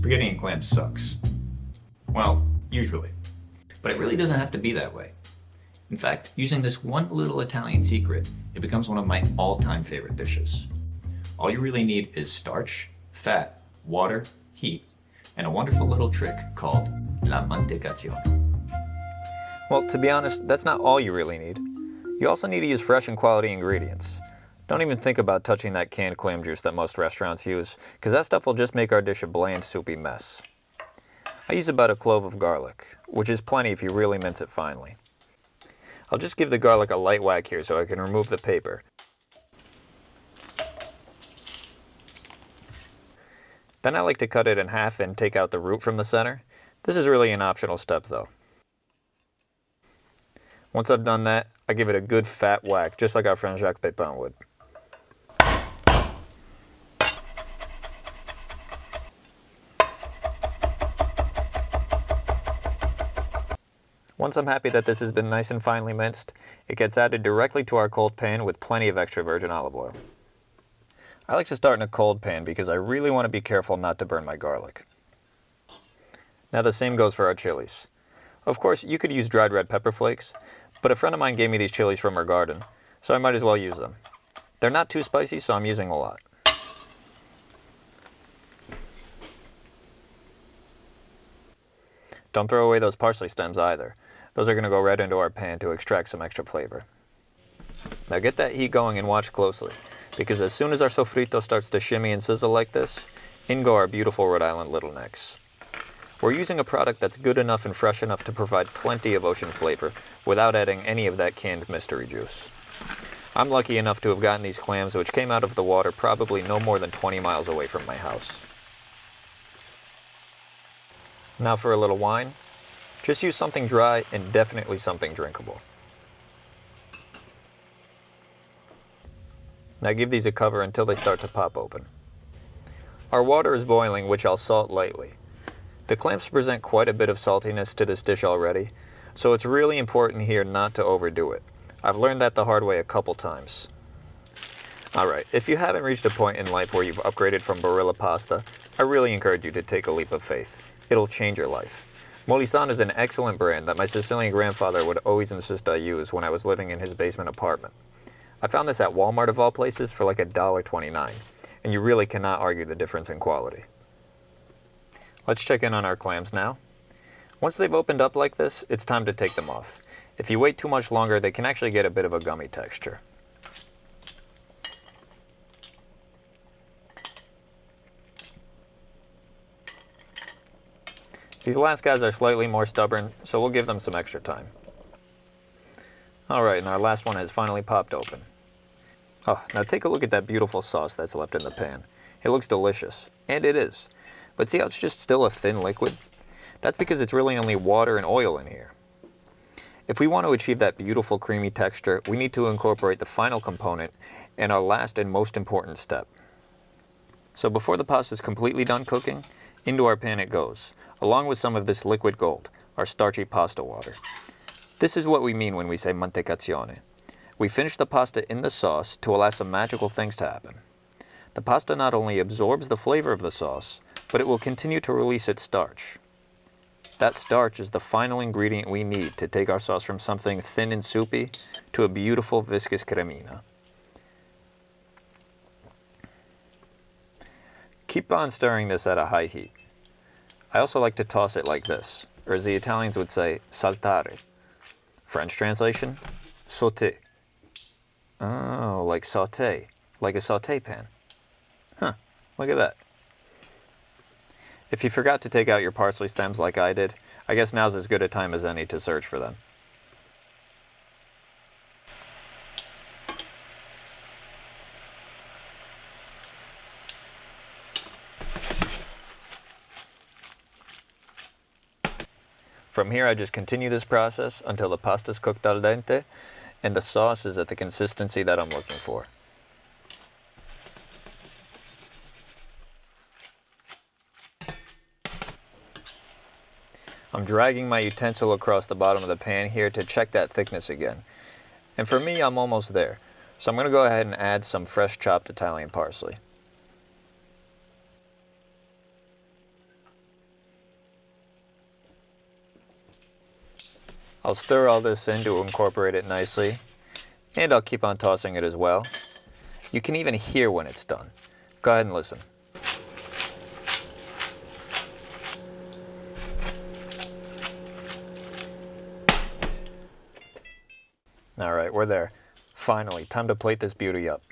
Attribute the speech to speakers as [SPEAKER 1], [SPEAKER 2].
[SPEAKER 1] spaghetti and clams sucks. Well, usually. But it really doesn't have to be that way. In fact, using this one little Italian secret, it becomes one of my all-time favorite dishes. All you really need is starch, fat, water, heat, and a wonderful little trick called la mantecazione.
[SPEAKER 2] Well, to be honest, that's not all you really need. You also need to use fresh and quality ingredients. Don't even think about touching that canned clam juice that most restaurants use, because that stuff will just make our dish a bland, soupy mess. I use about a clove of garlic, which is plenty if you really mince it finely. I'll just give the garlic a light whack here so I can remove the paper. Then I like to cut it in half and take out the root from the center. This is really an optional step though. Once I've done that, I give it a good fat whack, just like our friend Jacques Pepin would. Once I'm happy that this has been nice and finely minced, it gets added directly to our cold pan with plenty of extra virgin olive oil. I like to start in a cold pan because I really want to be careful not to burn my garlic. Now the same goes for our chilies. Of course, you could use dried red pepper flakes, but a friend of mine gave me these chilies from her garden, so I might as well use them. They're not too spicy, so I'm using a lot. Don't throw away those parsley stems either. Those are going to go right into our pan to extract some extra flavor. Now get that heat going and watch closely, because as soon as our sofrito starts to shimmy and sizzle like this, in go our beautiful Rhode Island little necks. We're using a product that's good enough and fresh enough to provide plenty of ocean flavor without adding any of that canned mystery juice. I'm lucky enough to have gotten these clams, which came out of the water probably no more than 20 miles away from my house. Now for a little wine. Just use something dry and definitely something drinkable. Now give these a cover until they start to pop open. Our water is boiling, which I'll salt lightly. The clams present quite a bit of saltiness to this dish already, so it's really important here not to overdo it. I've learned that the hard way a couple times. Alright, if you haven't reached a point in life where you've upgraded from Barilla pasta, I really encourage you to take a leap of faith. It'll change your life. Molisano is an excellent brand that my Sicilian grandfather would always insist I use when I was living in his basement apartment. I found this at Walmart of all places for like $1.29, and you really cannot argue the difference in quality. Let's check in on our clams now. Once they've opened up like this, it's time to take them off. If you wait too much longer, they can actually get a bit of a gummy texture. These last guys are slightly more stubborn, so we'll give them some extra time. Alright, and our last one has finally popped open. Oh, now take a look at that beautiful sauce that's left in the pan. It looks delicious, and it is. But see how it's just still a thin liquid? That's because it's really only water and oil in here. If we want to achieve that beautiful creamy texture, we need to incorporate the final component and our last and most important step. So before the pasta is completely done cooking, into our pan it goes, along with some of this liquid gold, our starchy pasta water. This is what we mean when we say mantecazione. We finish the pasta in the sauce to allow some magical things to happen. The pasta not only absorbs the flavor of the sauce, but it will continue to release its starch. That starch is the final ingredient we need to take our sauce from something thin and soupy to a beautiful viscous cremina. Keep on stirring this at a high heat. I also like to toss it like this, or as the Italians would say, saltare. French translation, sauté. Oh, like sauté, like a sauté pan. Huh, look at that. If you forgot to take out your parsley stems like I did, I guess now's as good a time as any to search for them. From here I just continue this process until the pasta is cooked al dente and the sauce is at the consistency that I'm looking for. I'm dragging my utensil across the bottom of the pan here to check that thickness again. And for me, I'm almost there. So I'm going to go ahead and add some fresh chopped Italian parsley. I'll stir all this in to incorporate it nicely, and I'll keep on tossing it as well. You can even hear when it's done. Go ahead and listen. All right, we're there. Finally, time to plate this beauty up.